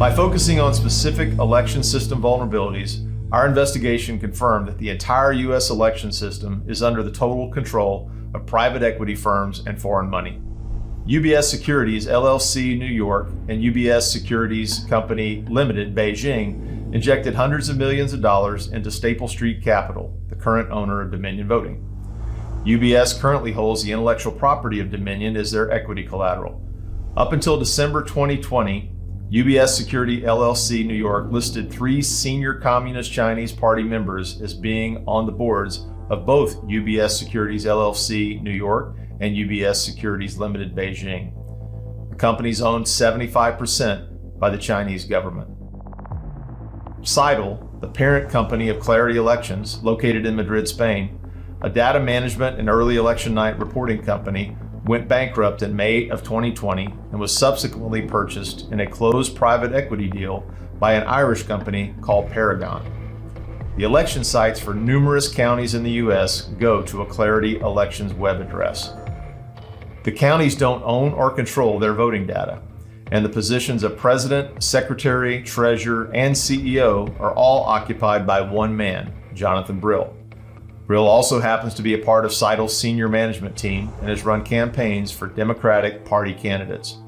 By focusing on specific election system vulnerabilities, our investigation confirmed that the entire U.S. election system is under the total control of private equity firms and foreign money. UBS Securities LLC New York and UBS Securities Company Limited Beijing injected hundreds of millions of dollars into Staple Street Capital, the current owner of Dominion Voting. UBS currently holds the intellectual property of Dominion as their equity collateral. Up until December 2020, UBS Security LLC New York listed 3 senior Communist Chinese Party members as being on the boards of both UBS Securities LLC New York and UBS Securities Limited Beijing. The companies owned 75% by the Chinese government. Sidel, the parent company of Clarity Elections, located in Madrid, Spain, a data management and early election night reporting company, went bankrupt in May of 2020 and was subsequently purchased in a closed private equity deal by an Irish company called Paragon. The election sites for numerous counties in the U.S. go to a Clarity Elections web address. The counties don't own or control their voting data, and the positions of president, secretary, treasurer, and CEO are all occupied by one man, Jonathan Brill. Brill also happens to be a part of Sidel's senior management team and has run campaigns for Democratic Party candidates.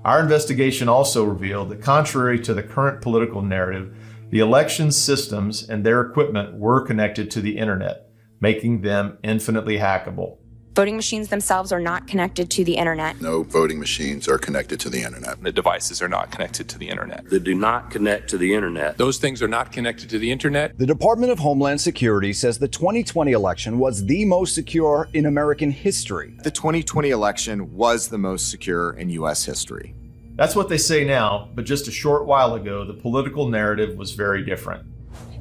Our investigation also revealed that contrary to the current political narrative, the election systems and their equipment were connected to the internet, making them infinitely hackable. Voting machines themselves are not connected to the internet. No voting machines are connected to the internet. The devices are not connected to the internet. They do not connect to the internet. Those things are not connected to the internet. The Department of Homeland Security says the 2020 election was the most secure in American history. The 2020 election was the most secure in U.S. history. That's what they say now, but just a short while ago, the political narrative was very different.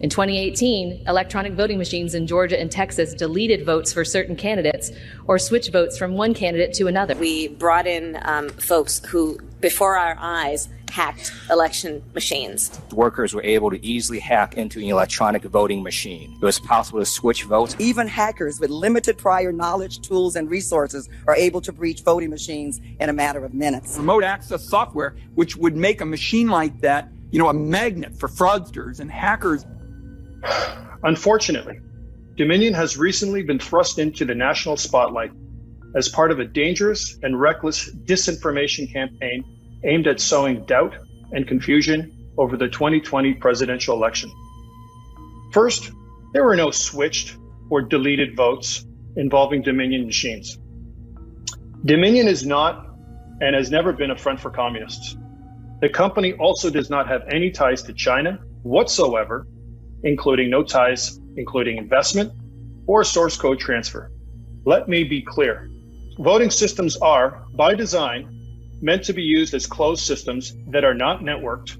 In 2018, electronic voting machines in Georgia and Texas deleted votes for certain candidates or switched votes from one candidate to another. We brought in folks who, before our eyes, hacked election machines. Workers were able to easily hack into an electronic voting machine. It was possible to switch votes. Even hackers with limited prior knowledge, tools, and resources are able to breach voting machines in a matter of minutes. Remote access software, which would make a machine like that, a magnet for fraudsters and hackers. Unfortunately, Dominion has recently been thrust into the national spotlight as part of a dangerous and reckless disinformation campaign aimed at sowing doubt and confusion over the 2020 presidential election. First, there were no switched or deleted votes involving Dominion machines. Dominion is not and has never been a front for communists. The company also does not have any ties to China whatsoever, including no ties, including investment or source code transfer. Let me be clear. Voting systems are, by design, meant to be used as closed systems that are not networked,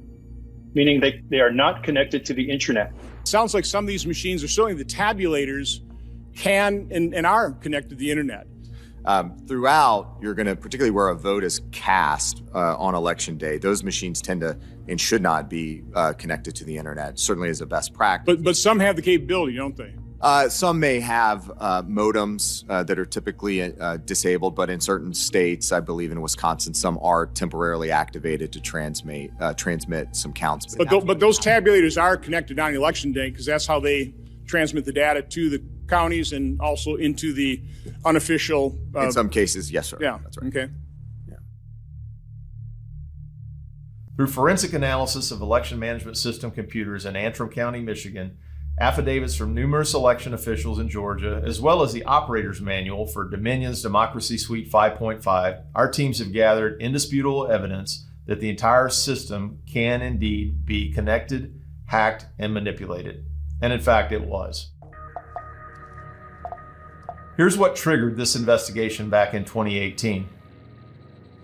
meaning they are not connected to the internet. Sounds like some of these machines are showing the tabulators can and are connected to the internet. Throughout, you're going to, particularly where a vote is cast on election day, those machines tend to and should not be connected to the internet, certainly as a best practice. But some have the capability, don't they? Some may have modems that are typically disabled, but in certain states, I believe in Wisconsin, some are temporarily activated to transmit some counts. But those tabulators are connected on election day because that's how they transmit the data to the counties and also into the unofficial. In some cases, yes, sir. Yeah, that's right. Okay. Yeah. Through forensic analysis of election management system computers in Antrim County, Michigan, affidavits from numerous election officials in Georgia, as well as the operator's manual for Dominion's Democracy Suite 5.5, our teams have gathered indisputable evidence that the entire system can indeed be connected, hacked, and manipulated. And in fact, it was. Here's what triggered this investigation back in 2018.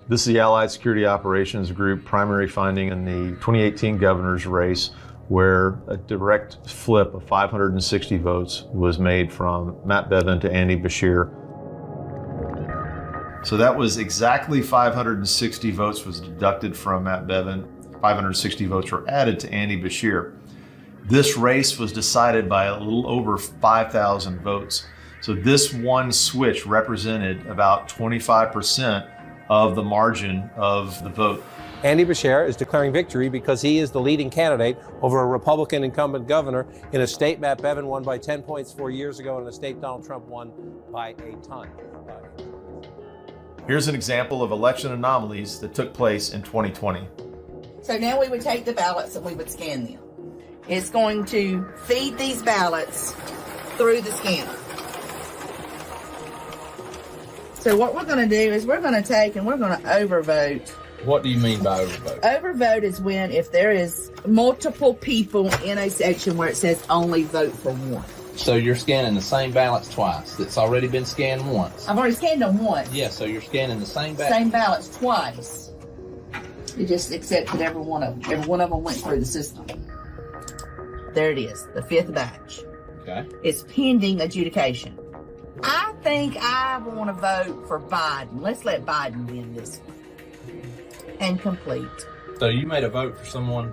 This is the Allied Security Operations Group primary finding in the 2018 governor's race, where a direct flip of 560 votes was made from Matt Bevin to Andy Beshear. So that was exactly 560 votes was deducted from Matt Bevin. 560 votes were added to Andy Beshear. This race was decided by a little over 5,000 votes. So this one switch represented about 25% of the margin of the vote. Andy Beshear is declaring victory because he is the leading candidate over a Republican incumbent governor in a state Matt Bevin won by 10 points 4 years ago and a state Donald Trump won by a ton. Here's an example of election anomalies that took place in 2020. So now we would take the ballots and we would scan them. It's going to feed these ballots through the scanner. So what we're going to do is we're going to take and we're going to overvote. What do you mean by overvote? Overvote is when if there is multiple people in a section where it says only vote for one. So you're scanning the same ballots twice. That's already been scanned once. I've already scanned them once. Yeah, so you're scanning the same ballots twice. You just accept that every one of them went through the system. There it is, the fifth batch. Okay. It's pending adjudication. I think I want to vote for Biden. Let's let Biden win this one. And complete. So you made a vote for someone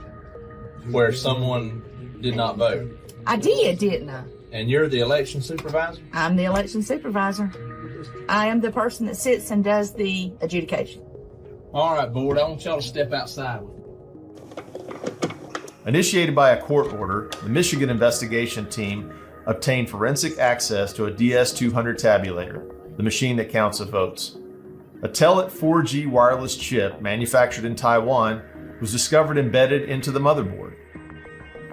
where someone did not vote? I did, didn't I? And you're the election supervisor? I'm the election supervisor. I am the person that sits and does the adjudication. All right, board, I want y'all to step outside. Initiated by a court order, the Michigan investigation team obtained forensic access to a DS200 tabulator, the machine that counts the votes. A Telit 4G wireless chip manufactured in Taiwan was discovered embedded into the motherboard.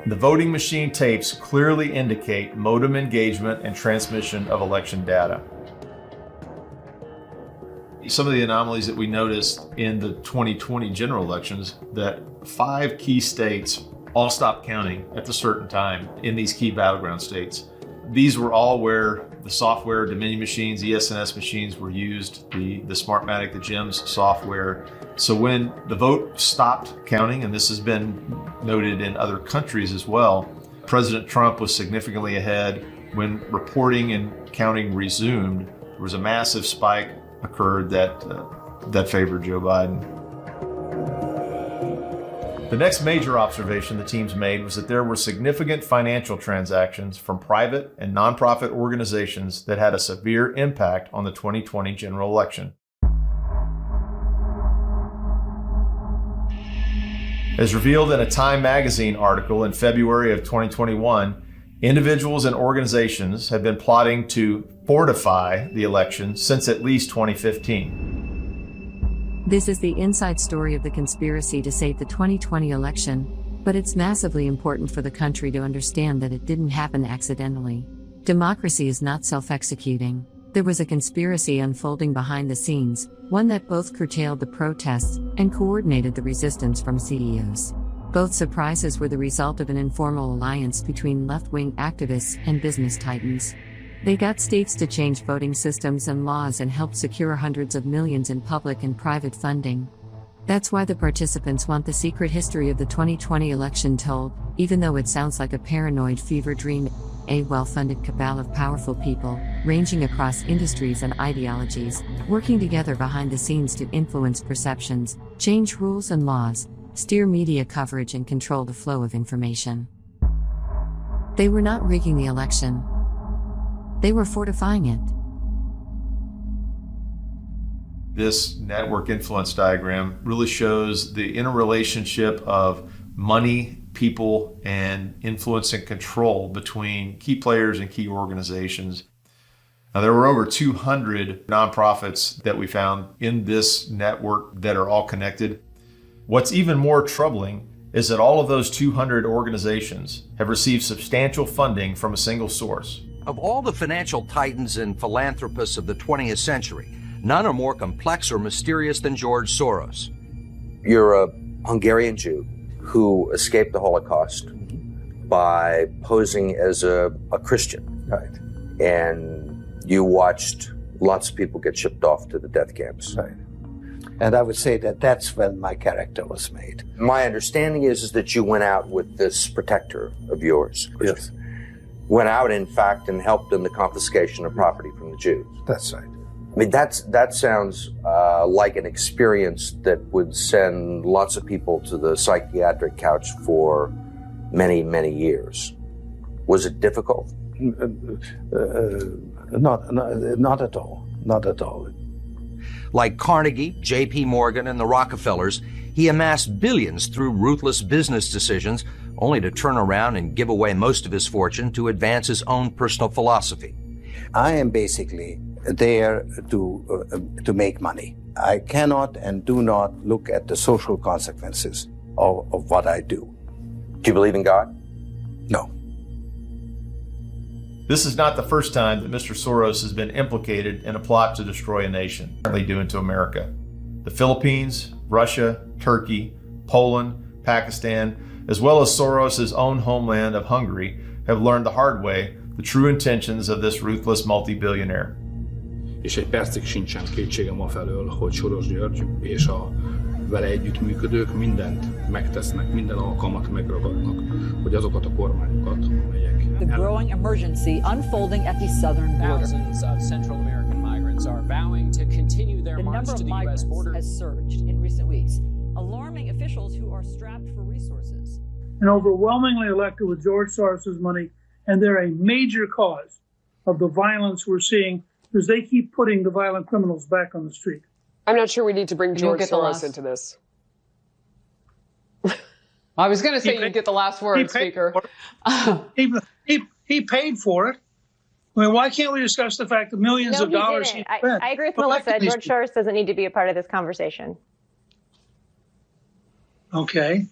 The voting machine tapes clearly indicate modem engagement and transmission of election data. Some of the anomalies that we noticed in the 2020 general elections, that 5 key states all stopped counting at a certain time in these key battleground states. These were all where the software, Dominion machines, ES&S machines were used, the Smartmatic, the GEMS software. So when the vote stopped counting, and this has been noted in other countries as well, President Trump was significantly ahead. When reporting and counting resumed, there was a massive spike occurred that favored Joe Biden. The next major observation the teams made was that there were significant financial transactions from private and nonprofit organizations that had a severe impact on the 2020 general election. As revealed in a Time magazine article in February of 2021, individuals and organizations have been plotting to fortify the election since at least 2015. This is the inside story of the conspiracy to save the 2020 election, but it's massively important for the country to understand that it didn't happen accidentally. Democracy is not self-executing. There was a conspiracy unfolding behind the scenes, one that both curtailed the protests and coordinated the resistance from CEOs. Both surprises were the result of an informal alliance between left-wing activists and business titans. They got states to change voting systems and laws and helped secure hundreds of millions in public and private funding. That's why the participants want the secret history of the 2020 election told, even though it sounds like a paranoid fever dream. A well-funded cabal of powerful people, ranging across industries and ideologies, working together behind the scenes to influence perceptions, change rules and laws, steer media coverage and control the flow of information. They were not rigging the election. They were fortifying it. This network influence diagram really shows the interrelationship of money, people, and influence and control between key players and key organizations. Now, there were over 200 nonprofits that we found in this network that are all connected. What's even more troubling is that all of those 200 organizations have received substantial funding from a single source. Of all the financial titans and philanthropists of the 20th century, none are more complex or mysterious than George Soros. You're a Hungarian Jew who escaped the Holocaust by posing as a Christian. Right. And you watched lots of people get shipped off to the death camps. Right. And I would say that that's when my character was made. My understanding is that you went out with this protector of yours. Yes. Went out, in fact, and helped in the confiscation of property from the Jews. That's right. I mean, that sounds like an experience that would send lots of people to the psychiatric couch for many, many years. Was it difficult? Not at all. Not at all. Like Carnegie, J.P. Morgan, and the Rockefellers, He amassed billions through ruthless business decisions, only to turn around and give away most of his fortune to advance his own personal philosophy. I am basically there to make money. I cannot and do not look at the social consequences of what I do. Do you believe in God? No. This is not the first time that Mr. Soros has been implicated in a plot to destroy a nation, apparently due to America. The Philippines, Russia, Turkey, Poland, Pakistan, as well as Soros' own homeland of Hungary, have learned the hard way the true intentions of this ruthless multi-billionaire. És egy percig sincsen kétségem afelől, hogy Soros György és a vele együttműködők mindent megtesznek, minden alkalmat megragadnak, hogy azokat a kormányokat, amelyek... The growing emergency unfolding at the southern border. Thousands of Central American migrants are vowing to continue their march to the U.S. border. Has surged in recent weeks, alarming officials who are strapped for resources. And overwhelmingly elected with George Soros' money, and they're a major cause of the violence we're seeing because they keep putting the violent criminals back on the street. I'm not sure we need to bring George Soros into this. I was going to say you get the last word, Speaker. He paid for it. I mean, why can't we discuss the fact that millions of dollars he spent? I agree with Melissa. George Soros doesn't need to be a part of this conversation. Okay.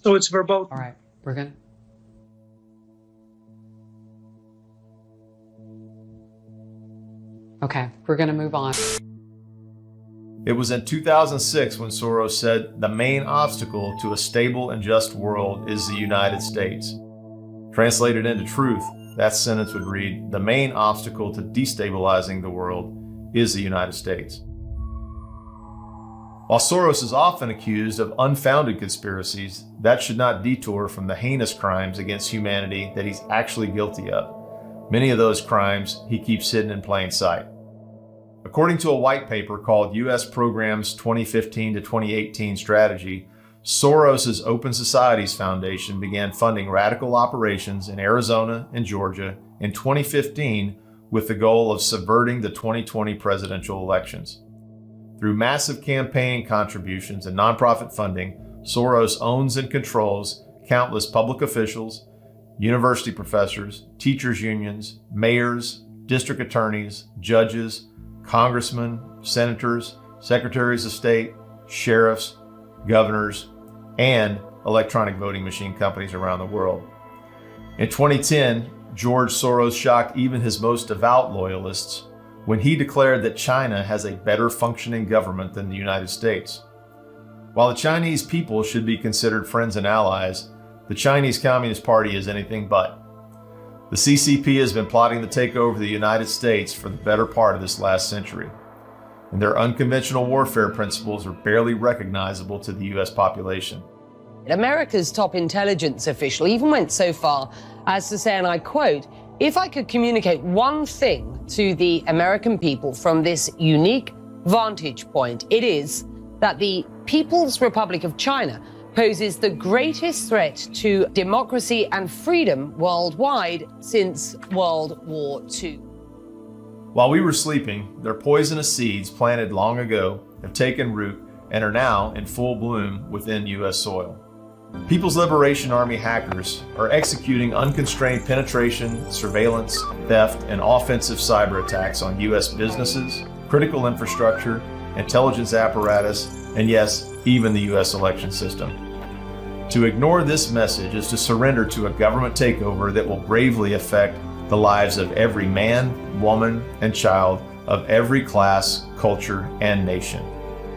So it's verboten. All right, we're good. Okay, we're going to move on. It was in 2006 when Soros said the main obstacle to a stable and just world is the United States. Translated into truth, that sentence would read, the main obstacle to destabilizing the world is the United States. While Soros is often accused of unfounded conspiracies, that should not detour from the heinous crimes against humanity that he's actually guilty of. Many of those crimes he keeps hidden in plain sight. According to a white paper called U.S. Programs 2015 to 2018 Strategy, Soros' Open Societies Foundation began funding radical operations in Arizona and Georgia in 2015 with the goal of subverting the 2020 presidential elections. Through massive campaign contributions and nonprofit funding, Soros owns and controls countless public officials, university professors, teachers' unions, mayors, district attorneys, judges, congressmen, senators, secretaries of state, sheriffs, governors, and electronic voting machine companies around the world. In 2010, George Soros shocked even his most devout loyalists when he declared that China has a better functioning government than the United States. While the Chinese people should be considered friends and allies, the Chinese Communist Party is anything but. The CCP has been plotting to take over the United States for the better part of this last century, and their unconventional warfare principles are barely recognizable to the U.S. population. America's top intelligence official even went so far as to say, and I quote, "If I could communicate one thing to the American people from this unique vantage point, it is that the People's Republic of China poses the greatest threat to democracy and freedom worldwide since World War II." While we were sleeping, their poisonous seeds planted long ago have taken root and are now in full bloom within U.S. soil. People's Liberation Army hackers are executing unconstrained penetration, surveillance, theft, and offensive cyber attacks on U.S. businesses, critical infrastructure, intelligence apparatus, and yes, even the U.S. election system. To ignore this message is to surrender to a government takeover that will gravely affect the lives of every man, woman, and child of every class, culture, and nation.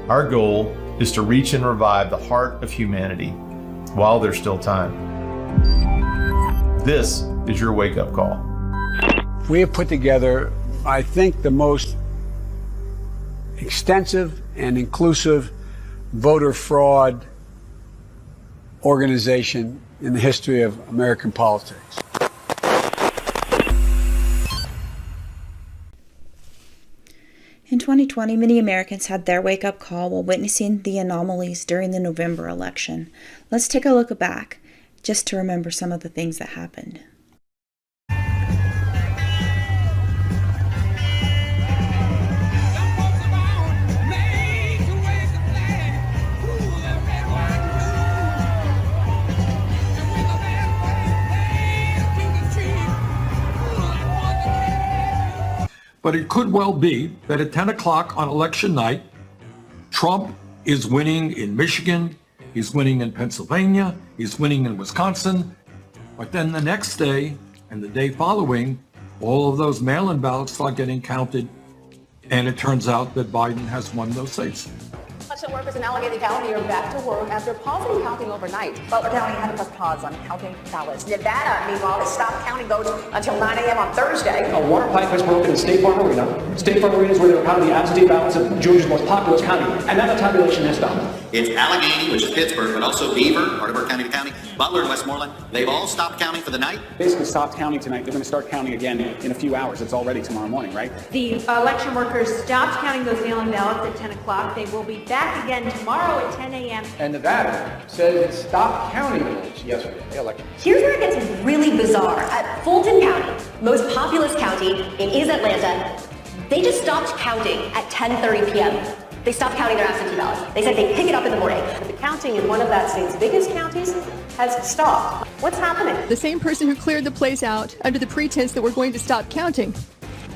Our goal is to reach and revive the heart of humanity while there's still time. This is your wake-up call. We have put together, I think, the most extensive and inclusive voter fraud organization in the history of American politics. In 2020, many Americans had their wake-up call while witnessing the anomalies during the November election. Let's take a look back, just to remember some of the things that happened. But it could well be that at 10 o'clock on election night, Trump is winning in Michigan, he's winning in Pennsylvania, he's winning in Wisconsin. But then the next day and the day following, all of those mail-in ballots start getting counted, and it turns out that Biden has won those states. Election workers in Allegheny County are back to work after pausing counting overnight. Butler County had to pause on counting ballots. Nevada, meanwhile, has stopped counting votes until 9 a.m. on Thursday. A water pipe has broken in State Farm Arena. State Farm Arena is where they were counting the absentee ballots of Georgia's most populous county, and now the tabulation has stopped. It's Allegheny, which is Pittsburgh, but also Beaver, part of our county to county, Butler and Westmoreland. They've all stopped counting for the night. Basically stopped counting tonight. They're going to start counting again in a few hours. It's already tomorrow morning, right? The election workers stopped counting those mail-in ballots at 10 o'clock. They will be back again tomorrow at 10 a.m. And Nevada says it stopped counting votes yesterday. Election. Here's where it gets really bizarre. At Fulton County, most populous county, it is Atlanta, they just stopped counting at 10:30 p.m. They stopped counting their absentee ballots. They said they pick it up in the morning. The counting in one of that state's biggest counties has stopped. What's happening? The same person who cleared the place out under the pretense that we're going to stop counting.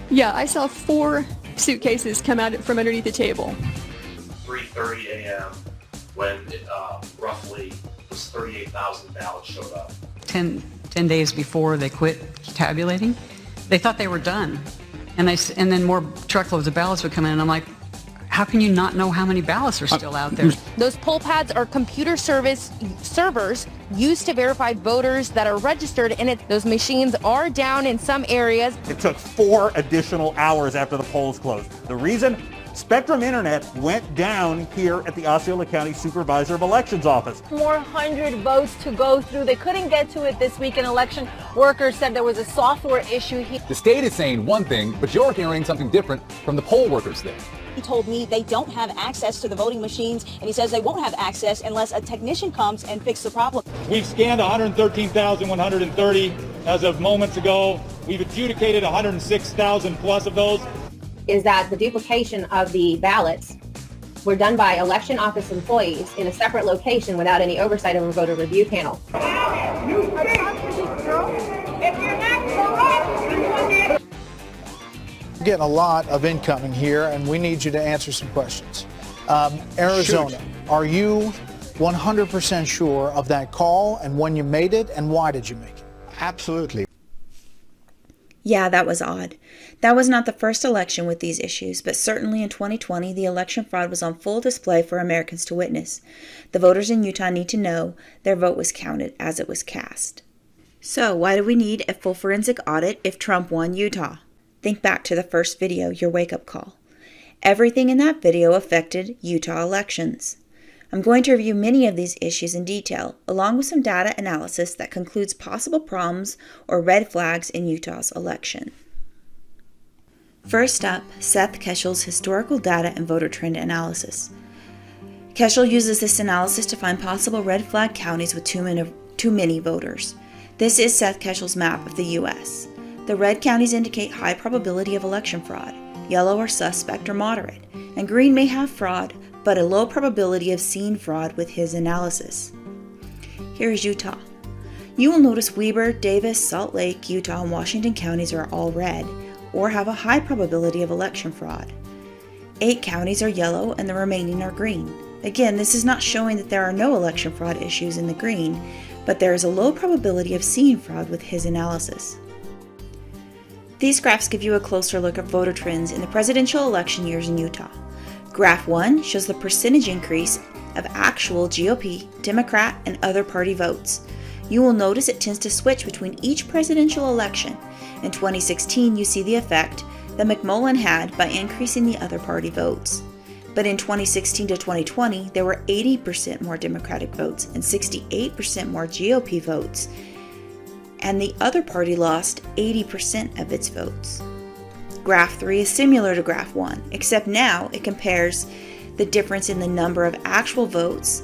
Yeah, I saw 4 suitcases come out from underneath the table. 3:30 a.m. when roughly 38,000 ballots showed up. 10 days before they quit tabulating, they thought they were done. And then more truckloads of ballots would come in, and I'm like, how can you not know how many ballots are still out there? Those poll pads are computer servers used to verify voters that are registered in it. Those machines are down in some areas. It took 4 additional hours after the polls closed. The reason? Spectrum Internet went down here at the Osceola County Supervisor of Elections office. 400 votes to go through. They couldn't get to it this week, and election workers said there was a software issue here. The state is saying one thing, but you're hearing something different from the poll workers there. He told me they don't have access to the voting machines, and he says they won't have access unless a technician comes and fixes the problem. We've scanned 113,130 as of moments ago. We've adjudicated 106,000 plus of those. Is that the duplication of the ballots were done by election office employees in a separate location without any oversight of a voter review panel. We're getting a lot of incoming here, and we need you to answer some questions. Arizona, are you 100% sure of that call and when you made it, and why did you make it? Absolutely. Yeah, that was odd. That was not the first election with these issues, but certainly in 2020, the election fraud was on full display for Americans to witness. The voters in Utah need to know their vote was counted as it was cast. So, why do we need a full forensic audit if Trump won Utah? Think back to the first video, your wake-up call. Everything in that video affected Utah elections. I'm going to review many of these issues in detail, along with some data analysis that concludes possible problems or red flags in Utah's election. First up, Seth Keshel's historical data and voter trend analysis. Keshel uses this analysis to find possible red flag counties with too many voters. This is Seth Keshel's map of the U.S. The red counties indicate high probability of election fraud, yellow are suspect or moderate, and green may have fraud, but a low probability of seeing fraud with his analysis. Here is Utah. You will notice Weber, Davis, Salt Lake, Utah, and Washington counties are all red, or have a high probability of election fraud. 8 counties are yellow and the remaining are green. Again, this is not showing that there are no election fraud issues in the green, but there is a low probability of seeing fraud with his analysis. These graphs give you a closer look at voter trends in the presidential election years in Utah. Graph 1 shows the percentage increase of actual GOP, Democrat, and other party votes. You will notice it tends to switch between each presidential election. In 2016, you see the effect that McMullen had by increasing the other party votes. But in 2016 to 2020, there were 80% more Democratic votes and 68% more GOP votes, and the other party lost 80% of its votes. Graph 3 is similar to Graph 1, except now it compares the difference in the number of actual votes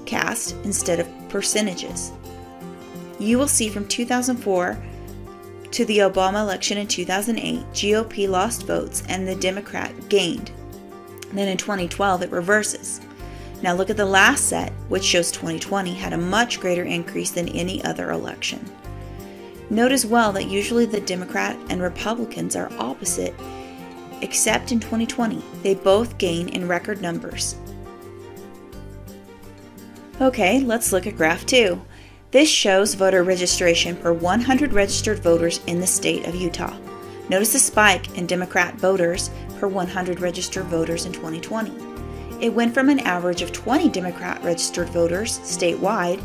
cast instead of percentages. You will see from 2004 to the Obama election in 2008, GOP lost votes and the Democrat gained. Then in 2012, it reverses. Now look at the last set, which shows 2020 had a much greater increase than any other election. Note as well that usually the Democrat and Republicans are opposite except in 2020. They both gain in record numbers. Okay, let's look at graph 2. This shows voter registration per 100 registered voters in the state of Utah. Notice the spike in Democrat voters per 100 registered voters in 2020. It went from an average of 20 Democrat registered voters statewide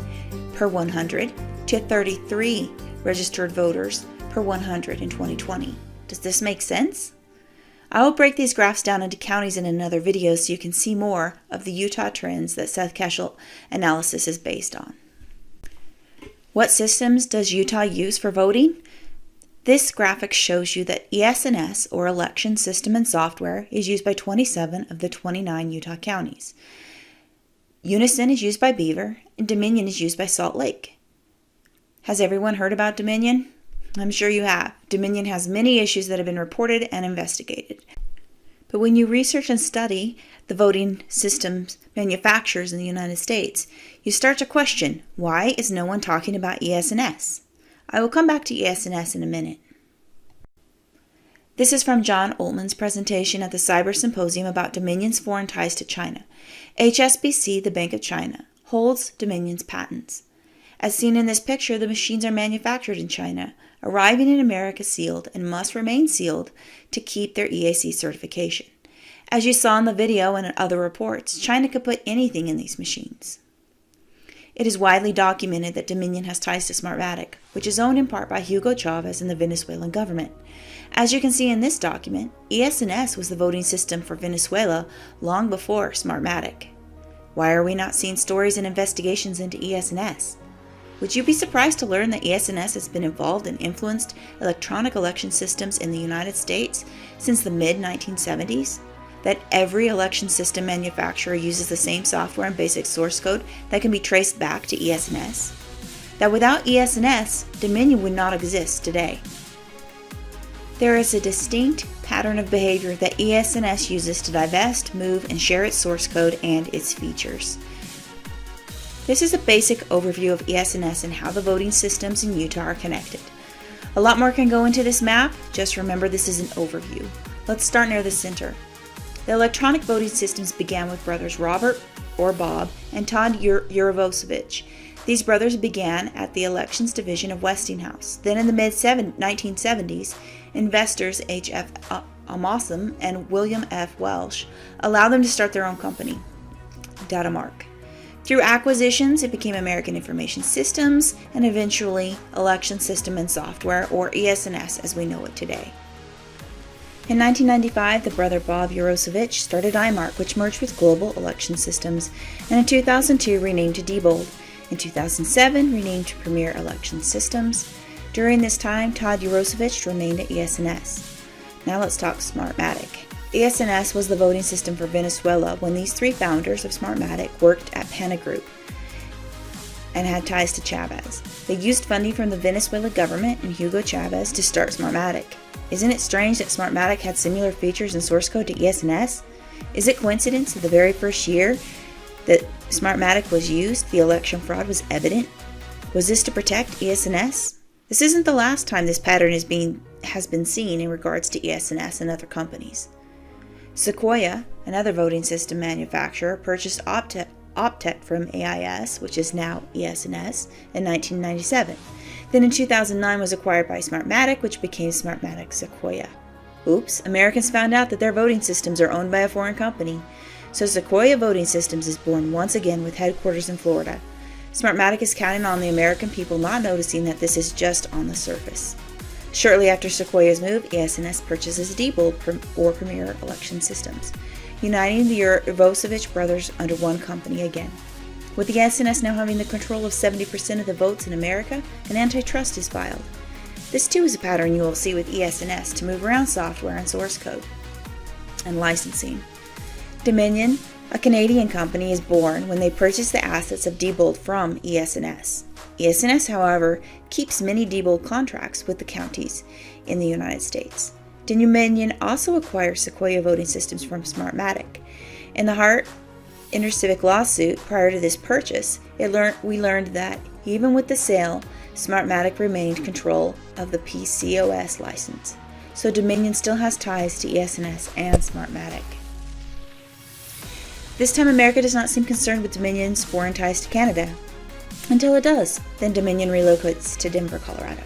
per 100 to 33 registered voters per 100 in 2020. Does this make sense? I will break these graphs down into counties in another video so you can see more of the Utah trends that Seth Keshel analysis is based on. What systems does Utah use for voting? This graphic shows you that ES&S, or Election System and Software, is used by 27 of the 29 Utah counties. Unison is used by Beaver, and Dominion is used by Salt Lake. Has everyone heard about Dominion? I'm sure you have. Dominion has many issues that have been reported and investigated. But when you research and study the voting systems manufacturers in the United States, you start to question, why is no one talking about ES&S? I will come back to ES&S in a minute. This is from John Oltman's presentation at the Cyber Symposium about Dominion's foreign ties to China. HSBC, the Bank of China, holds Dominion's patents. As seen in this picture, the machines are manufactured in China, arriving in America sealed and must remain sealed to keep their EAC certification. As you saw in the video and in other reports, China could put anything in these machines. It is widely documented that Dominion has ties to Smartmatic, which is owned in part by Hugo Chavez and the Venezuelan government. As you can see in this document, ES&S was the voting system for Venezuela long before Smartmatic. Why are we not seeing stories and investigations into ES&S? Would you be surprised to learn that ES&S has been involved and influenced electronic election systems in the United States since the mid-1970s? That every election system manufacturer uses the same software and basic source code that can be traced back to ES&S? That without ES&S, Dominion would not exist today. There is a distinct pattern of behavior that ES&S uses to divest, move, and share its source code and its features. This is a basic overview of ES&S and how the voting systems in Utah are connected. A lot more can go into this map, just remember this is an overview. Let's start near the center. The electronic voting systems began with brothers Robert, or Bob, and Todd Urovosevich. These brothers began at the Elections Division of Westinghouse. Then in the mid-1970s, investors H.F. Amossam and William F. Welsh allowed them to start their own company, Datamark. Through acquisitions, it became American Information Systems and eventually Election System and Software, or ES&S as we know it today. In 1995, the brother Bob Urovosevich started IMARC, which merged with Global Election Systems, and in 2002 renamed to Diebold. In 2007, renamed to Premier Election Systems. During this time, Todd Urovosevich remained at ES&S. Now let's talk Smartmatic. ES&S was the voting system for Venezuela when these three founders of Smartmatic worked at Pana Group and had ties to Chavez. They used funding from the Venezuela government and Hugo Chavez to start Smartmatic. Isn't it strange that Smartmatic had similar features and source code to ES&S? Is it coincidence that the very first year that Smartmatic was used, the election fraud was evident? Was this to protect ES&S? This isn't the last time this pattern has been seen in regards to ES&S and other companies. Sequoia, another voting system manufacturer, purchased Optech from AIS, which is now ES&S, in 1997. Then in 2009 was acquired by Smartmatic, which became Smartmatic Sequoia. Oops, Americans found out that their voting systems are owned by a foreign company. So Sequoia Voting Systems is born once again with headquarters in Florida. Smartmatic is counting on the American people not noticing that this is just on the surface. Shortly after Sequoia's move, ES&S purchases Diebold or Premier Election Systems, uniting the Urovosevich brothers under one company again. With ES&S now having the control of 70% of the votes in America, an antitrust is filed. This too is a pattern you will see with ES&S to move around software and source code and licensing. Dominion, a Canadian company, is born when they purchase the assets of Diebold from ES&S. ES&S, however, keeps many Diebold contracts with the counties in the United States. Dominion also acquires Sequoia Voting Systems from Smartmatic. In the Hart intercivic lawsuit prior to this purchase, we learned that even with the sale, Smartmatic remained control of the PCOS license. so Dominion still has ties to ES&S and Smartmatic. This time America does not seem concerned with Dominion's foreign ties to Canada. Until it does, then Dominion relocates to Denver, Colorado.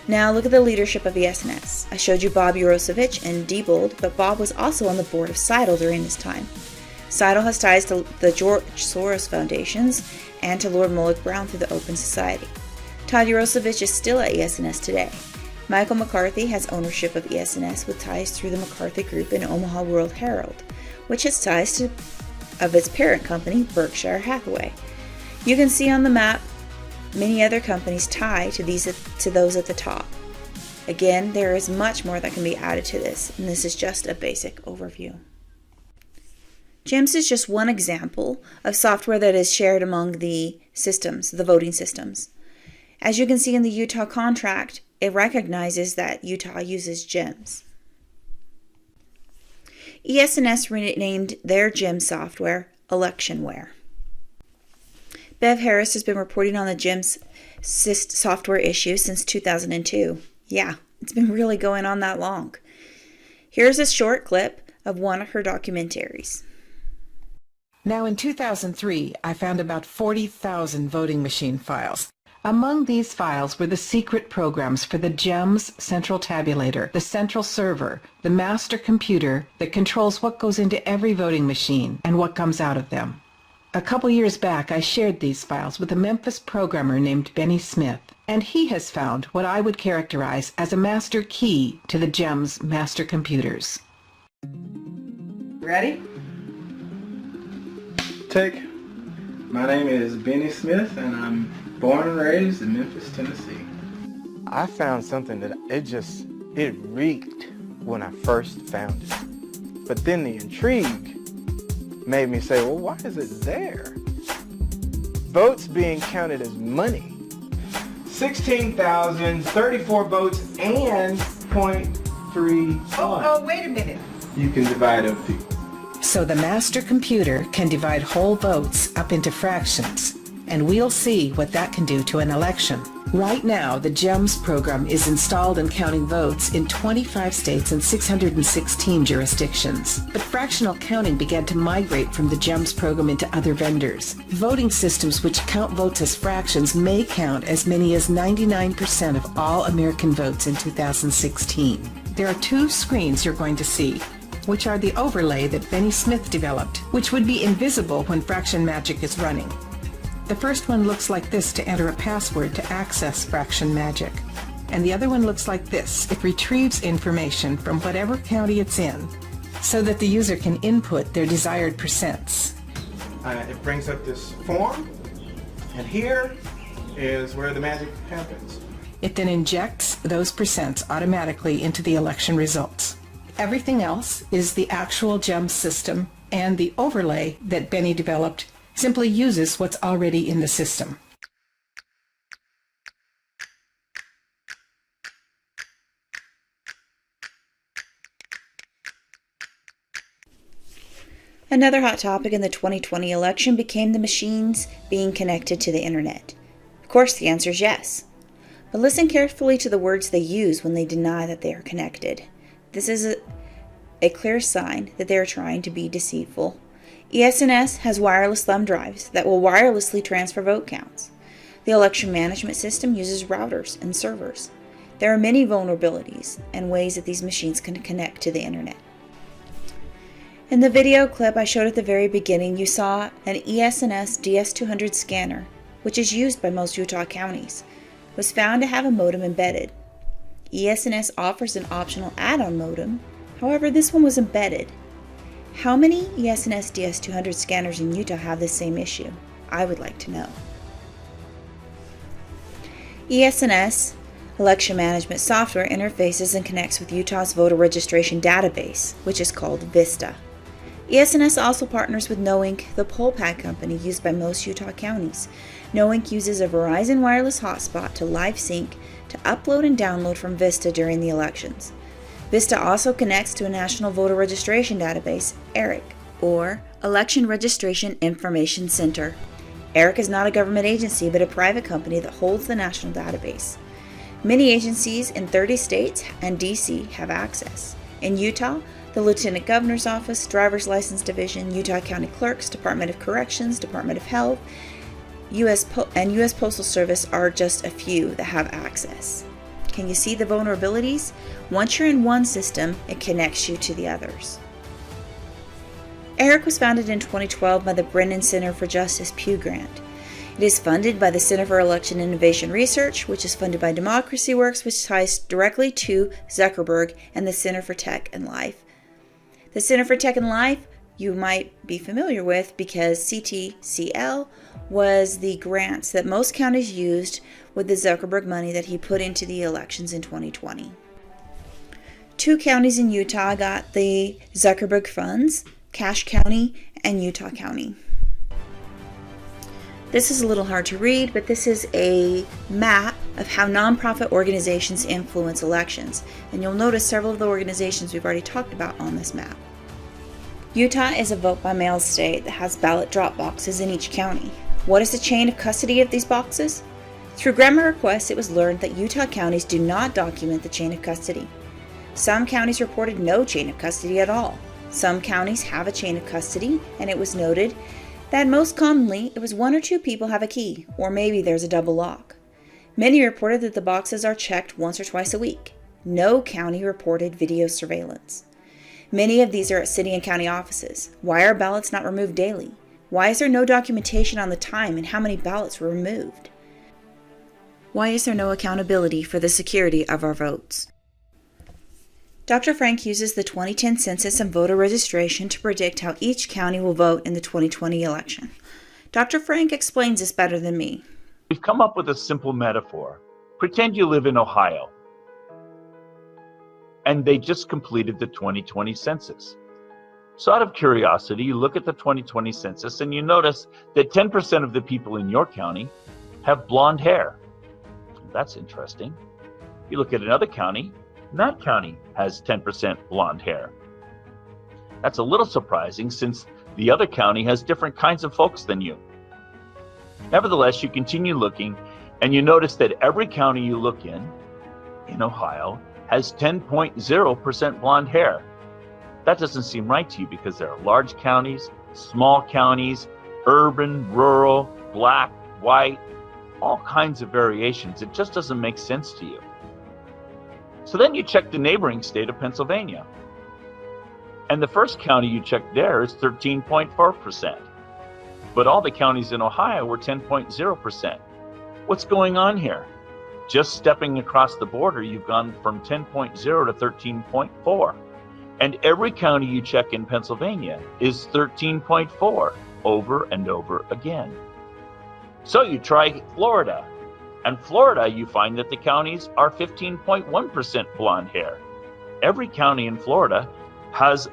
Now look at the leadership of ES&S. I showed you Bob Urosevich and Diebold, but Bob was also on the board of Seidel during this time. Seidel has ties to the George Soros Foundations and to Lord Mullick Brown through the Open Society. Todd Urosevich is still at ES&S today. Michael McCarthy has ownership of ES&S with ties through the McCarthy Group and Omaha World Herald, which has ties of its parent company, Berkshire Hathaway. You can see on the map many other companies tie to those at the top. Again, there is much more that can be added to this, and this is just a basic overview. GEMS is just one example of software that is shared among the systems, the voting systems. As you can see in the Utah contract, it recognizes that Utah uses GEMS. ES&S renamed their GEMS software Electionware. Bev Harris has been reporting on the GEMS software issue since 2002. Yeah, it's been really going on that long. Here's a short clip of one of her documentaries. Now in 2003, I found about 40,000 voting machine files. Among these files were the secret programs for the GEMS central tabulator, the central server, the master computer that controls what goes into every voting machine and what comes out of them. A couple years back, I shared these files with a Memphis programmer named Benny Smith, and he has found what I would characterize as a master key to the GEMS master computers. Ready? Take. My name is Benny Smith, and I'm born and raised in Memphis, Tennessee. I found something that it reeked when I first found it. But then the intrigue made me say, well, why is it there? Votes being counted as money. 16,034 votes and 0.31. Oh, wait a minute. You can divide up to. So the master computer can divide whole votes up into fractions, and we'll see what that can do to an election. Right now, the GEMS program is installed and counting votes in 25 states and 616 jurisdictions. But fractional counting began to migrate from the GEMS program into other vendors. Voting systems which count votes as fractions may count as many as 99% of all American votes in 2016. There are two screens you're going to see, which are the overlay that Benny Smith developed, which would be invisible when Fraction Magic is running. The first one looks like this to enter a password to access Fraction Magic. And the other one looks like this. It retrieves information from whatever county it's in so that the user can input their desired percents. It brings up this form, and here is where the magic happens. It then injects those percents automatically into the election results. Everything else is the actual GEMS system, and the overlay that Benny developed simply uses what's already in the system. Another hot topic in the 2020 election became the machines being connected to the internet. Of course, the answer is yes. But listen carefully to the words they use when they deny that they are connected. This is a clear sign that they are trying to be deceitful. ES&S has wireless thumb drives that will wirelessly transfer vote counts. The election management system uses routers and servers. There are many vulnerabilities and ways that these machines can connect to the internet. In the video clip I showed at the very beginning, you saw an ES&S DS200 scanner, which is used by most Utah counties, was found to have a modem embedded. ES&S offers an optional add-on modem, however this one was embedded. How many ES&S DS200 scanners in Utah have this same issue? I would like to know. ES&S election management software interfaces and connects with Utah's voter registration database, which is called VISTA. ES&S also partners with Knowink, the poll pad company used by most Utah counties. Knowink uses a Verizon wireless hotspot to live sync to upload and download from VISTA during the elections. VISTA also connects to a national voter registration database, ERIC, or Election Registration Information Center. ERIC is not a government agency but a private company that holds the national database. Many agencies in 30 states and DC have access. In Utah, the Lieutenant Governor's Office, Driver's License Division, Utah County Clerks, Department of Corrections, Department of Health, U.S. Postal Service are just a few that have access. Can you see the vulnerabilities? Once you're in one system, it connects you to the others. ERIC was founded in 2012 by the Brennan Center for Justice Pew Grant. It is funded by the Center for Election Innovation Research, which is funded by Democracy Works, which ties directly to Zuckerberg, and the Center for Tech and Life. The Center for Tech and Life you might be familiar with because CTCL was the grants that most counties used with the Zuckerberg money that he put into the elections in 2020. 2 counties in Utah got the Zuckerberg funds, Cache County and Utah County. This is a little hard to read, but this is a map of how nonprofit organizations influence elections, and you'll notice several of the organizations we've already talked about on this map. Utah is a vote-by-mail state that has ballot drop boxes in each county. What is the chain of custody of these boxes? Through grandma requests, it was learned that Utah counties do not document the chain of custody. Some counties reported no chain of custody at all. Some counties have a chain of custody, and it was noted that most commonly it was 1 or 2 people have a key, or maybe there's a double lock. Many reported that the boxes are checked once or twice a week. No county reported video surveillance. Many of these are at city and county offices. Why are ballots not removed daily? Why is there no documentation on the time and how many ballots were removed? Why is there no accountability for the security of our votes? Dr. Frank uses the 2010 census and voter registration to predict how each county will vote in the 2020 election. Dr. Frank explains this better than me. We've come up with a simple metaphor. Pretend you live in Ohio, and they just completed the 2020 census. So out of curiosity, you look at the 2020 census and you notice that 10% of the people in your county have blonde hair. That's interesting. You look at another county, and that county has 10% blonde hair. That's a little surprising since the other county has different kinds of folks than you. Nevertheless, you continue looking and you notice that every county you look in Ohio, has 10.0% blonde hair. That doesn't seem right to you because there are large counties, small counties, urban, rural, black, white, all kinds of variations. It just doesn't make sense to you. So then you check the neighboring state of Pennsylvania. And the first county you check there is 13.4%. But all the counties in Ohio were 10.0%. What's going on here? Just stepping across the border, you've gone from 10.0 to 13.4. And every county you check in Pennsylvania is 13.4 over and over again. So you try Florida. And Florida, you find that the counties are 15.1% blonde hair. Every county in Florida has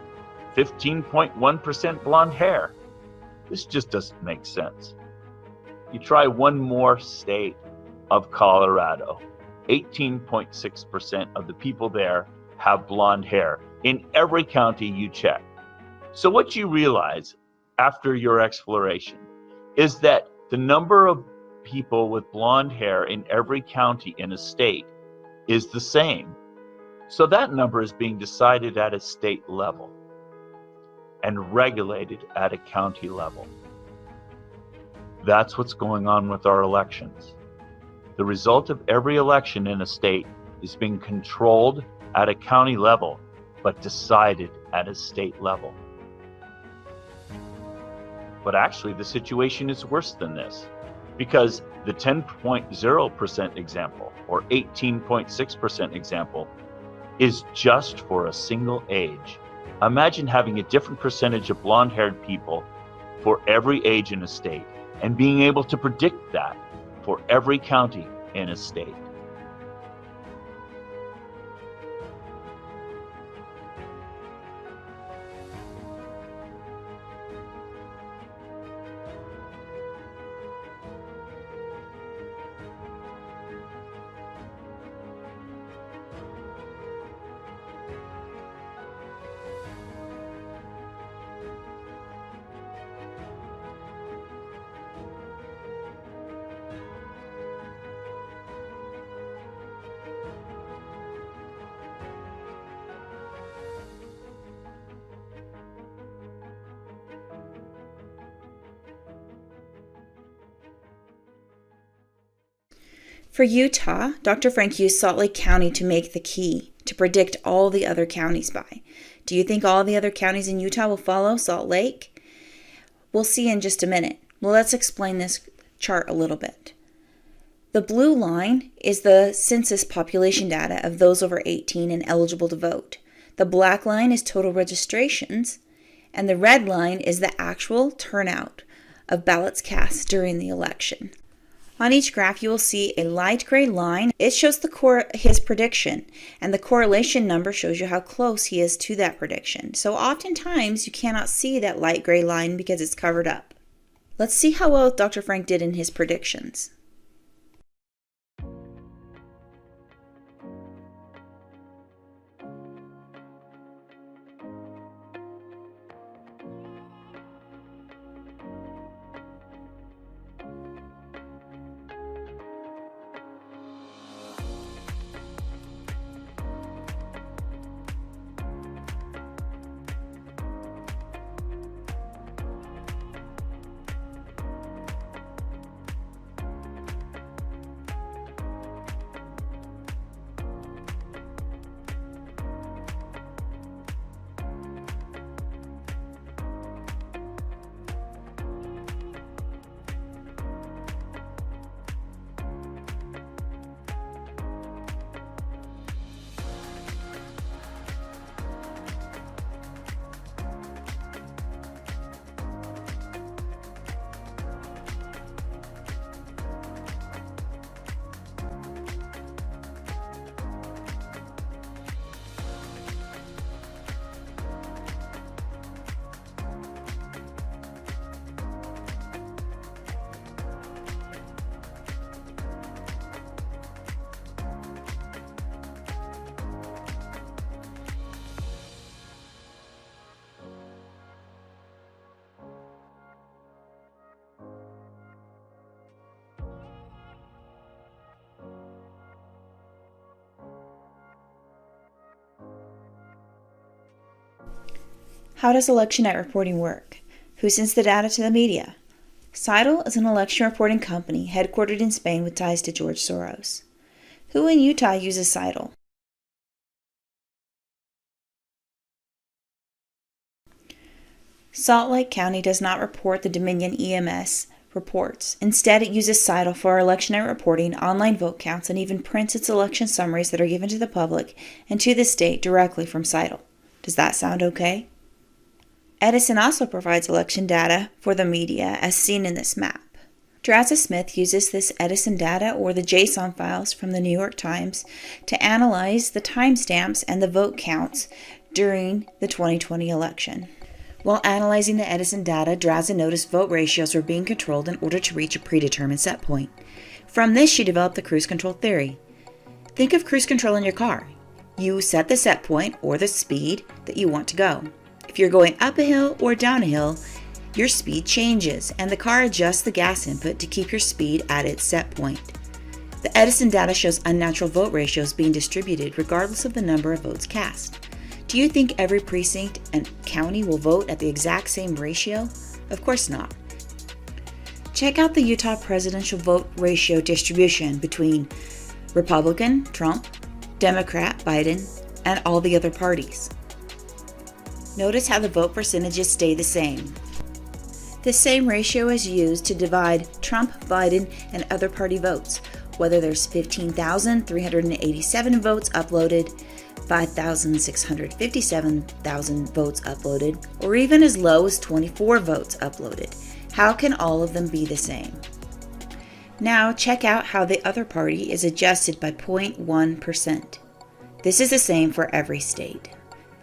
15.1% blonde hair. This just doesn't make sense. You try one more state of Colorado. 18.6% of the people there have blonde hair in every county you check. So what you realize after your exploration is that the number of people with blonde hair in every county in a state is the same. So that number is being decided at a state level and regulated at a county level. That's what's going on with our elections. The result of every election in a state is being controlled at a county level, but decided at a state level. But actually, the situation is worse than this, because the 10.0% example or 18.6% example is just for a single age. Imagine having a different percentage of blonde-haired people for every age in a state and being able to predict that for every county in a state. For Utah, Dr. Frank used Salt Lake County to make the key to predict all the other counties by. Do you think all the other counties in Utah will follow Salt Lake? We'll see in just a minute. Well, let's explain this chart a little bit. The blue line is the census population data of those over 18 and eligible to vote. The black line is total registrations, and the red line is the actual turnout of ballots cast during the election. On each graph, you will see a light gray line. It shows his prediction, and the correlation number shows you how close he is to that prediction. So oftentimes, you cannot see that light gray line because it's covered up. Let's see how well Dr. Frank did in his predictions. How does election night reporting work? Who sends the data to the media? Seidel is an election reporting company headquartered in Spain with ties to George Soros. Who in Utah uses Seidel? Salt Lake County does not report the Dominion EMS reports. Instead, it uses Seidel for election night reporting, online vote counts, and even prints its election summaries that are given to the public and to the state directly from Seidel. Does that sound okay? Edison also provides election data for the media, as seen in this map. Draza Smith uses this Edison data, or the JSON files from the New York Times, to analyze the timestamps and the vote counts during the 2020 election. While analyzing the Edison data, Draza noticed vote ratios were being controlled in order to reach a predetermined set point. From this, she developed the cruise control theory. Think of cruise control in your car. You set the set point, or the speed, that you want to go. If you're going up a hill or down a hill, your speed changes, and the car adjusts the gas input to keep your speed at its set point. The Edison data shows unnatural vote ratios being distributed regardless of the number of votes cast. Do you think every precinct and county will vote at the exact same ratio? Of course not. Check out the Utah presidential vote ratio distribution between Republican, Trump, Democrat, Biden, and all the other parties. Notice how the vote percentages stay the same. The same ratio is used to divide Trump, Biden, and other party votes, whether there's 15,387 votes uploaded, 5,657,000 votes uploaded, or even as low as 24 votes uploaded. How can all of them be the same? Now check out how the other party is adjusted by 0.1%. This is the same for every state.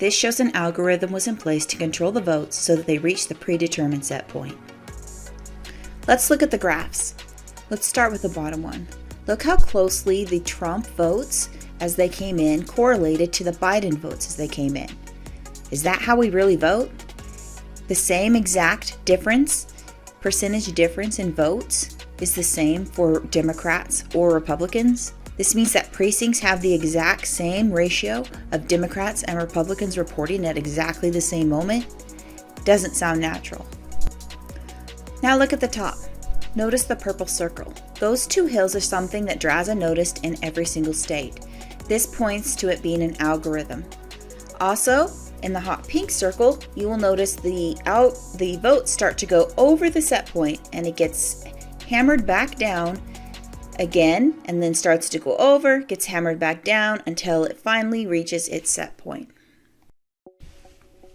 This shows an algorithm was in place to control the votes so that they reach the predetermined set point. Let's look at the graphs. Let's start with the bottom one. Look how closely the Trump votes as they came in correlated to the Biden votes as they came in. Is that how we really vote? The same exact difference, percentage difference in votes is the same for Democrats or Republicans. This means that precincts have the exact same ratio of Democrats and Republicans reporting at exactly the same moment. Doesn't sound natural. Now look at the top. Notice the purple circle. Those two hills are something that DRAZA noticed in every single state. This points to it being an algorithm. Also, in the hot pink circle, you will notice the votes start to go over the set point and it gets hammered back down again and then starts to go over, gets hammered back down until it finally reaches its set point.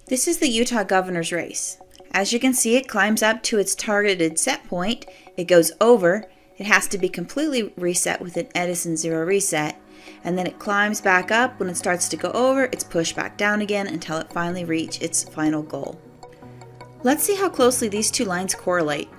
This is the Utah governor's race. As you can see, it climbs up to its targeted set point, it goes over, it has to be completely reset with an Edison zero reset, and then it climbs back up. When it starts to go over, it's pushed back down again until it finally reaches its final goal. Let's see how closely these two lines correlate.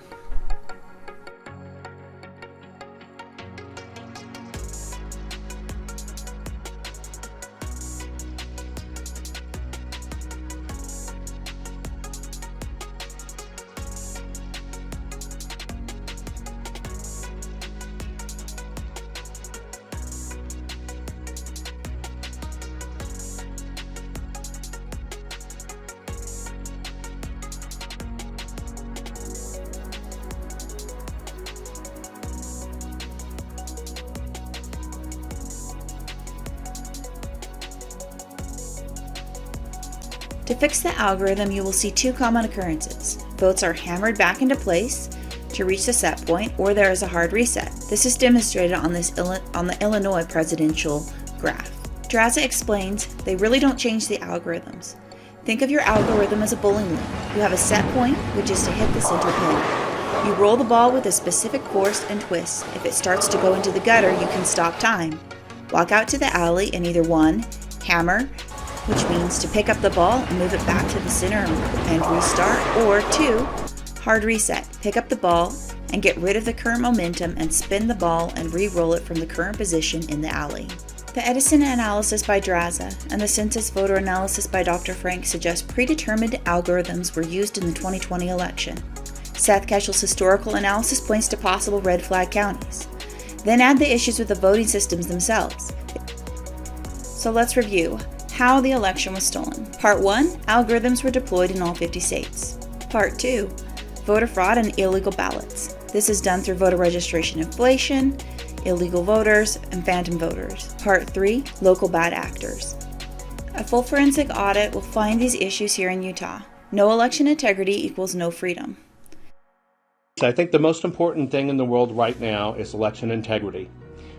To fix the algorithm, you will see two common occurrences. Votes are hammered back into place to reach the set point, or there is a hard reset. This is demonstrated on the Illinois presidential graph. DRAZA explains they really don't change the algorithms. Think of your algorithm as a bowling lane. You have a set point, which is to hit the center pin. You roll the ball with a specific force and twist. If it starts to go into the gutter, you can stop time. Walk out to the alley and either 1, hammer, which means to pick up the ball and move it back to the center and restart, or 2, hard reset. Pick up the ball and get rid of the current momentum and spin the ball and re-roll it from the current position in the alley. The Edison analysis by DRAZA and the census voter analysis by Dr. Frank suggest predetermined algorithms were used in the 2020 election. Seth Keschel's historical analysis points to possible red flag counties. Then add the issues with the voting systems themselves. So let's review how the election was stolen. Part 1, algorithms were deployed in all 50 states. Part 2, voter fraud and illegal ballots. This is done through voter registration inflation, illegal voters, and phantom voters. Part 3, local bad actors. A full forensic audit will find these issues here in Utah. No election integrity equals no freedom. I think the most important thing in the world right now is election integrity.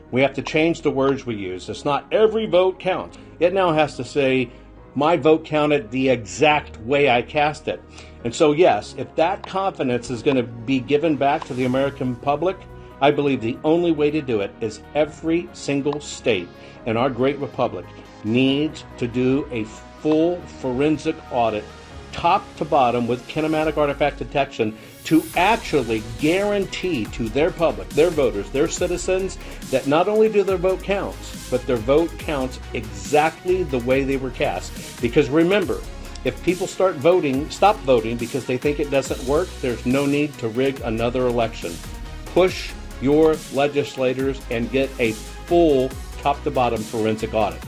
We have to change the words we use. It's not every vote counts. It now has to say, my vote counted the exact way I cast it. And so yes, if that confidence is going to be given back to the American public, I believe the only way to do it is every single state in our great republic needs to do a full forensic audit, top to bottom, with kinematic artifact detection, to actually guarantee to their public, their voters, their citizens, that not only do their vote counts, but their vote counts exactly the way they were cast. Because remember, if people stop voting because they think it doesn't work, there's no need to rig another election. Push your legislators and get a full top to bottom forensic audit.